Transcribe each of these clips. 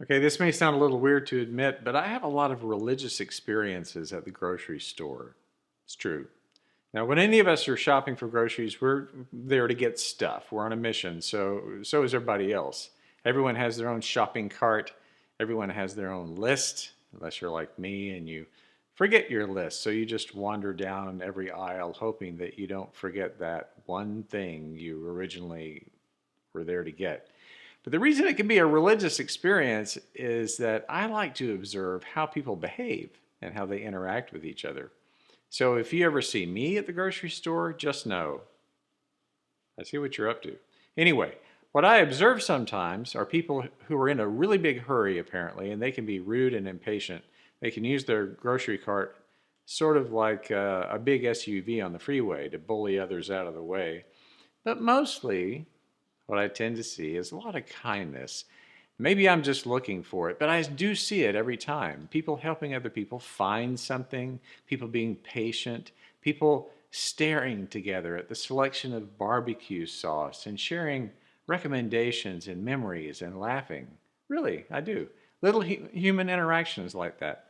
Okay, this may sound a little weird to admit, but I have a lot of religious experiences at the grocery store. It's true. Now, when any of us are shopping for groceries, we're there to get stuff. We're on a mission, so is everybody else. Everyone has their own shopping cart. Everyone has their own list, unless you're like me and you forget your list. So you just wander down every aisle hoping that you don't forget that one thing you originally were there to get. But the reason it can be a religious experience is that I like to observe how people behave and how they interact with each other. So if you ever see me at the grocery store, just know I see what you're up to. Anyway, what I observe sometimes are people who are in a really big hurry, apparently, and they can be rude and impatient. They can use their grocery cart sort of like a big SUV on the freeway to bully others out of the way. But mostly, what I tend to see is a lot of kindness. Maybe I'm just looking for it, but I do see it every time. People helping other people find something, people being patient, people staring together at the selection of barbecue sauce and sharing recommendations and memories and laughing. Really, I do. Little human interactions like that.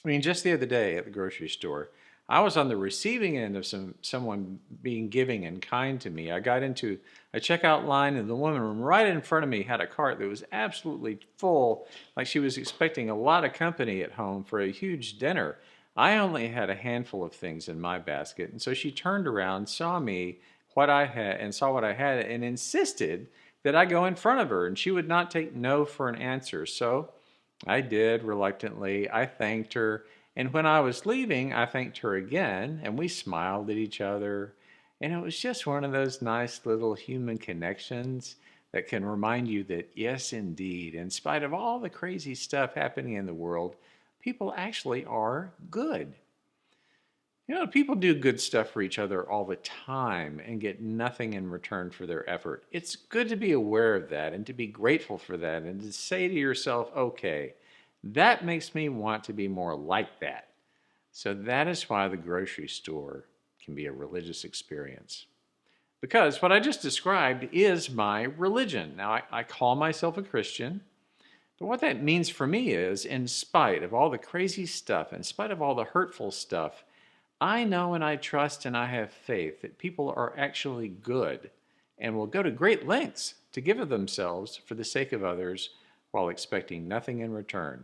I mean, just the other day at the grocery store, I was on the receiving end of someone being giving and kind to me. I got into a checkout line, and the woman right in front of me had a cart that was absolutely full, like she was expecting a lot of company at home for a huge dinner. I only had a handful of things in my basket, and so she turned around, saw me, what I had, and saw what I had, and insisted that I go in front of her, and she would not take no for an answer. So I did reluctantly. I thanked her. And when I was leaving, I thanked her again, and we smiled at each other. And it was just one of those nice little human connections that can remind you that, yes, indeed, in spite of all the crazy stuff happening in the world, people actually are good. You know, people do good stuff for each other all the time and get nothing in return for their effort. It's good to be aware of that and to be grateful for that and to say to yourself, okay, that makes me want to be more like that. So that is why the grocery store can be a religious experience. Because what I just described is my religion. Now, I call myself a Christian, but what that means for me is, in spite of all the crazy stuff, in spite of all the hurtful stuff, I know and I trust and I have faith that people are actually good and will go to great lengths to give of themselves for the sake of others while expecting nothing in return.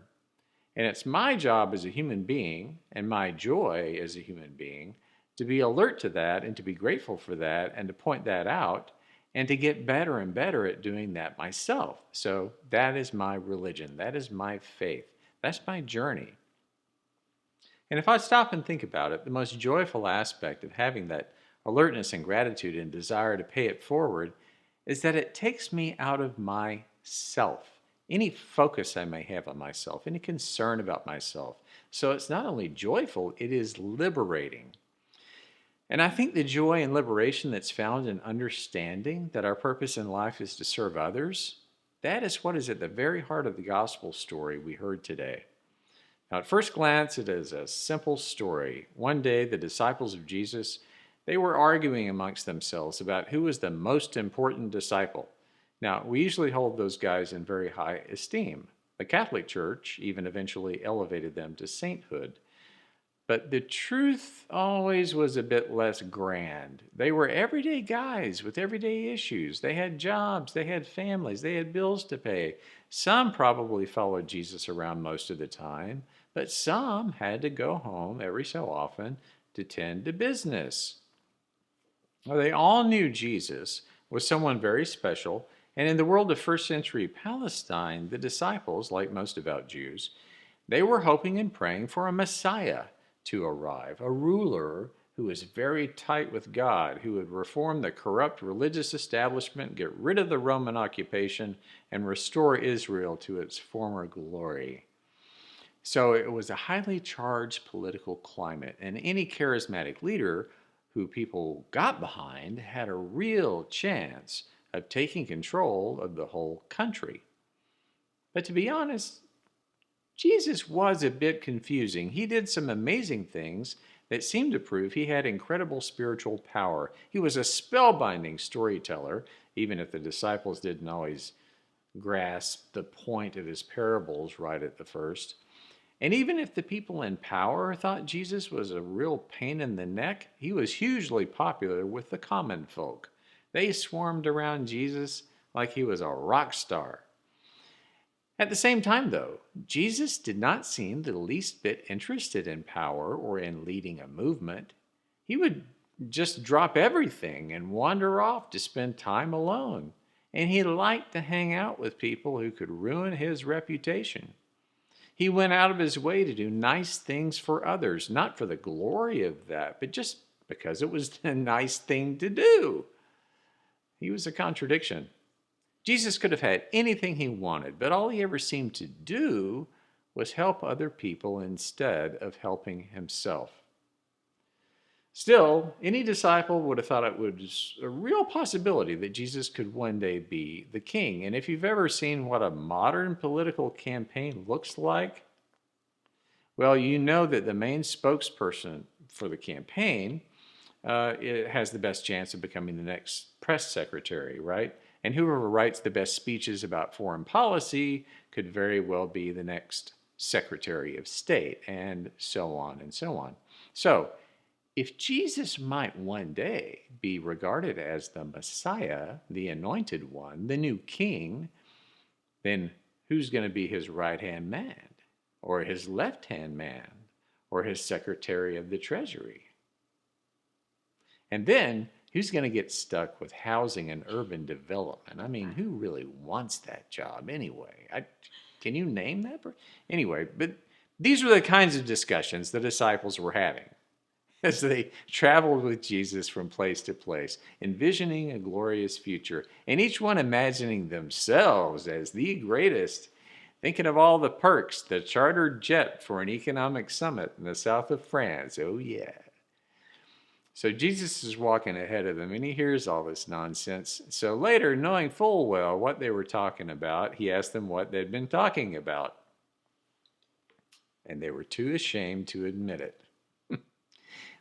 And it's my job as a human being and my joy as a human being to be alert to that and to be grateful for that and to point that out and to get better and better at doing that myself. So that is my religion. That is my faith. That's my journey. And if I stop and think about it, the most joyful aspect of having that alertness and gratitude and desire to pay it forward is that it takes me out of myself, any focus I may have on myself, any concern about myself. So it's not only joyful, it is liberating. And I think the joy and liberation that's found in understanding that our purpose in life is to serve others, that is what is at the very heart of the gospel story we heard today. Now, at first glance, it is a simple story. One day, the disciples of Jesus, they were arguing amongst themselves about who was the most important disciple. Now, we usually hold those guys in very high esteem. The Catholic Church even eventually elevated them to sainthood. But the truth always was a bit less grand. They were everyday guys with everyday issues. They had jobs, they had families, they had bills to pay. Some probably followed Jesus around most of the time, but some had to go home every so often to tend to business. Well, they all knew Jesus was someone very special, and in the world of first century Palestine, the disciples, like most devout Jews, they were hoping and praying for a Messiah to arrive, a ruler who was very tight with God, who would reform the corrupt religious establishment, get rid of the Roman occupation, and restore Israel to its former glory. So it was a highly charged political climate, and any charismatic leader who people got behind had a real chance of taking control of the whole country. But to be honest, Jesus was a bit confusing. He did some amazing things that seemed to prove he had incredible spiritual power. He was a spellbinding storyteller, even if the disciples didn't always grasp the point of his parables right at the first. And even if the people in power thought Jesus was a real pain in the neck, he was hugely popular with the common folk. They swarmed around Jesus like he was a rock star. At the same time, though, Jesus did not seem the least bit interested in power or in leading a movement. He would just drop everything and wander off to spend time alone. And he liked to hang out with people who could ruin his reputation. He went out of his way to do nice things for others, not for the glory of that, but just because it was the nice thing to do. He was a contradiction. Jesus could have had anything he wanted, but all he ever seemed to do was help other people instead of helping himself. Still, any disciple would have thought it was a real possibility that Jesus could one day be the king. And if you've ever seen what a modern political campaign looks like, well, you know that the main spokesperson for the campaign it has the best chance of becoming the next press secretary, right? And whoever writes the best speeches about foreign policy could very well be the next Secretary of State, and so on and so on. So, if Jesus might one day be regarded as the Messiah, the anointed one, the new king, then who's going to be his right-hand man, or his left-hand man, or his Secretary of the Treasury? And then, who's going to get stuck with housing and urban development? I mean, who really wants that job anyway? Can you name that? Anyway, but these were the kinds of discussions the disciples were having as they traveled with Jesus from place to place, envisioning a glorious future, and each one imagining themselves as the greatest, thinking of all the perks, the chartered jet for an economic summit in the south of France. Oh, yeah. So Jesus is walking ahead of them, and he hears all this nonsense. So later, knowing full well what they were talking about, he asked them what they'd been talking about. And they were too ashamed to admit it.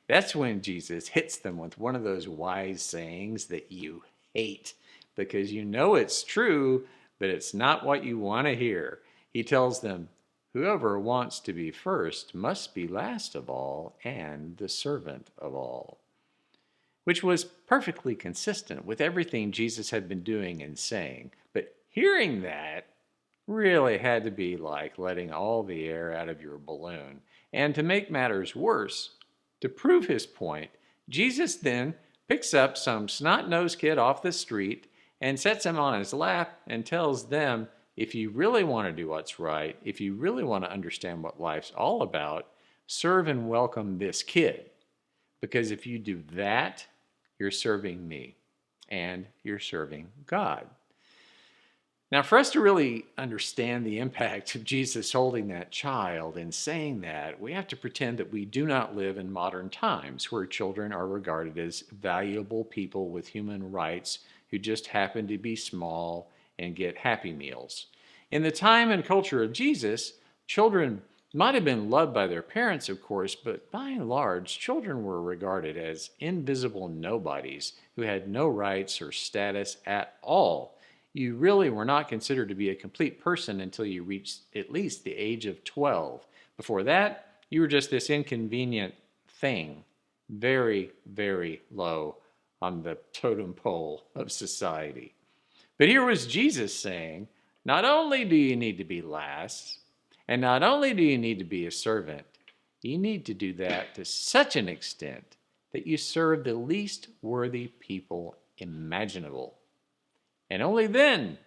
That's when Jesus hits them with one of those wise sayings that you hate because you know it's true, but it's not what you want to hear. He tells them, "Whoever wants to be first must be last of all and the servant of all," which was perfectly consistent with everything Jesus had been doing and saying. But hearing that really had to be like letting all the air out of your balloon. And to make matters worse, to prove his point, Jesus then picks up some snot-nosed kid off the street and sets him on his lap and tells them, if you really want to do what's right, if you really want to understand what life's all about, serve and welcome this kid. Because if you do that, you're serving me and you're serving God. Now, for us to really understand the impact of Jesus holding that child and saying that, we have to pretend that we do not live in modern times where children are regarded as valuable people with human rights who just happen to be small and get Happy Meals. In the time and culture of Jesus, children might have been loved by their parents, of course, but by and large, children were regarded as invisible nobodies who had no rights or status at all. You really were not considered to be a complete person until you reached at least the age of 12. Before that, you were just this inconvenient thing, very, very low on the totem pole of society. But here was Jesus saying, not only do you need to be last, and not only do you need to be a servant, you need to do that to such an extent that you serve the least worthy people imaginable. And only then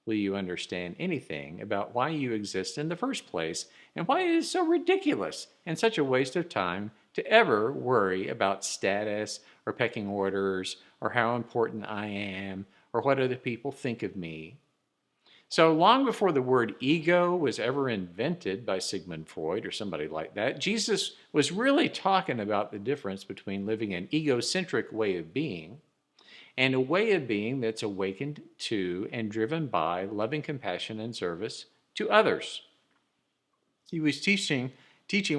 will you understand anything about why you exist in the first place and why it is so ridiculous and such a waste of time to ever worry about status or pecking orders or how important I am or what other people think of me. So long before the word ego was ever invented by Sigmund Freud or somebody like that, Jesus was really talking about the difference between living an egocentric way of being and a way of being that's awakened to and driven by loving compassion and service to others. He was teaching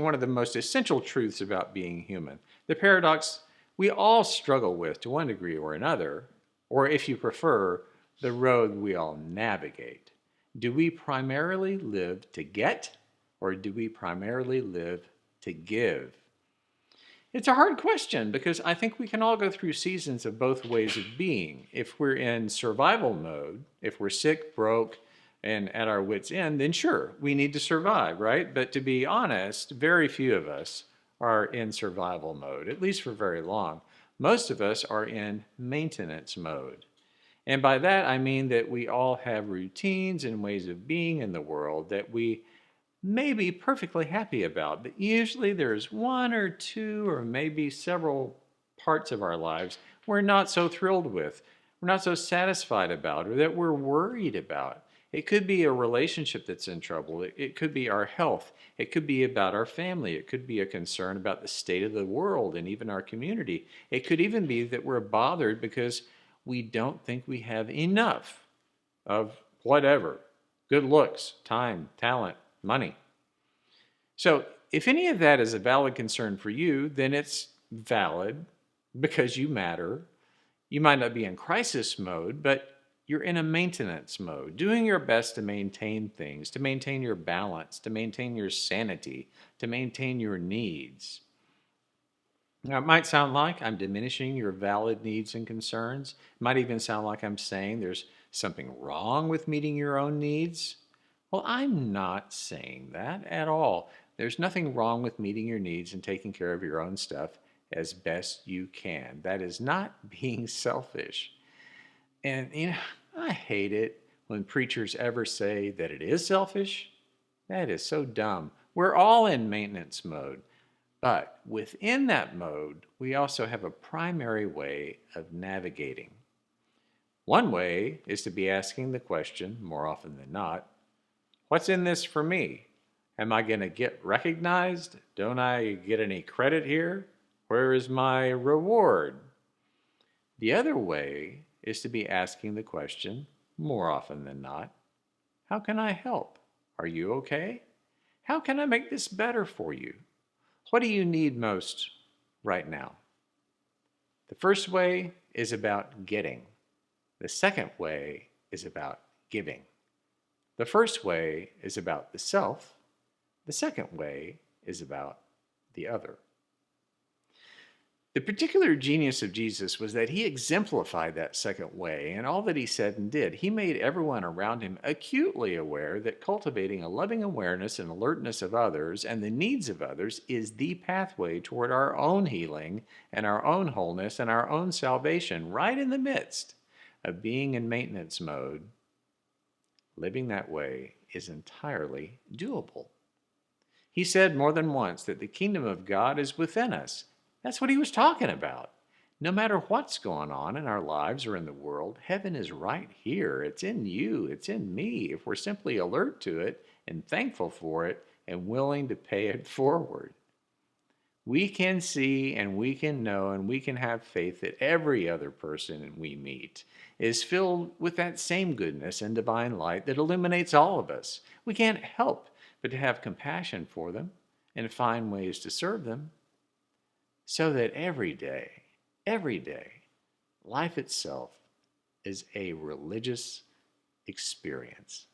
one of the most essential truths about being human, the paradox we all struggle with to one degree or another, or if you prefer, the road we all navigate? Do we primarily live to get, or do we primarily live to give? It's a hard question because I think we can all go through seasons of both ways of being. If we're in survival mode, if we're sick, broke, and at our wits' end, then sure, we need to survive, right? But to be honest, very few of us are in survival mode, at least for very long. Most of us are in maintenance mode. And by that, I mean that we all have routines and ways of being in the world that we may be perfectly happy about, but usually there's one or two or maybe several parts of our lives we're not so thrilled with, we're not so satisfied about, or that we're worried about. It could be a relationship that's in trouble. It could be our health. It could be about our family. It could be a concern about the state of the world and even our community. It could even be that we're bothered because we don't think we have enough of whatever: good looks, time, talent, money. So if any of that is a valid concern for you, then it's valid because you matter. You might not be in crisis mode, but you're in a maintenance mode, doing your best to maintain things, to maintain your balance, to maintain your sanity, to maintain your needs. Now, it might sound like I'm diminishing your valid needs and concerns. It might even sound like I'm saying there's something wrong with meeting your own needs. Well, I'm not saying that at all. There's nothing wrong with meeting your needs and taking care of your own stuff as best you can. That is not being selfish. And, I hate it when preachers ever say that it is selfish. That is so dumb. We're all in maintenance mode. But within that mode, we also have a primary way of navigating. One way is to be asking the question, more often than not, what's in this for me? Am I going to get recognized? Don't I get any credit here? Where is my reward? The other way is to be asking the question, more often than not, how can I help? Are you okay? How can I make this better for you? What do you need most right now? The first way is about getting. The second way is about giving. The first way is about the self. The second way is about the other. The particular genius of Jesus was that he exemplified that second way in all that he said and did. He made everyone around him acutely aware that cultivating a loving awareness and alertness of others and the needs of others is the pathway toward our own healing and our own wholeness and our own salvation, right in the midst of being in maintenance mode. Living that way is entirely doable. He said more than once that the kingdom of God is within us. That's what he was talking about. No matter what's going on in our lives or in the world, heaven is right here. It's in you. It's in me if we're simply alert to it and thankful for it and willing to pay it forward. We can see and we can know and we can have faith that every other person we meet is filled with that same goodness and divine light that illuminates all of us. We can't help but to have compassion for them and find ways to serve them, so that every day, life itself is a religious experience.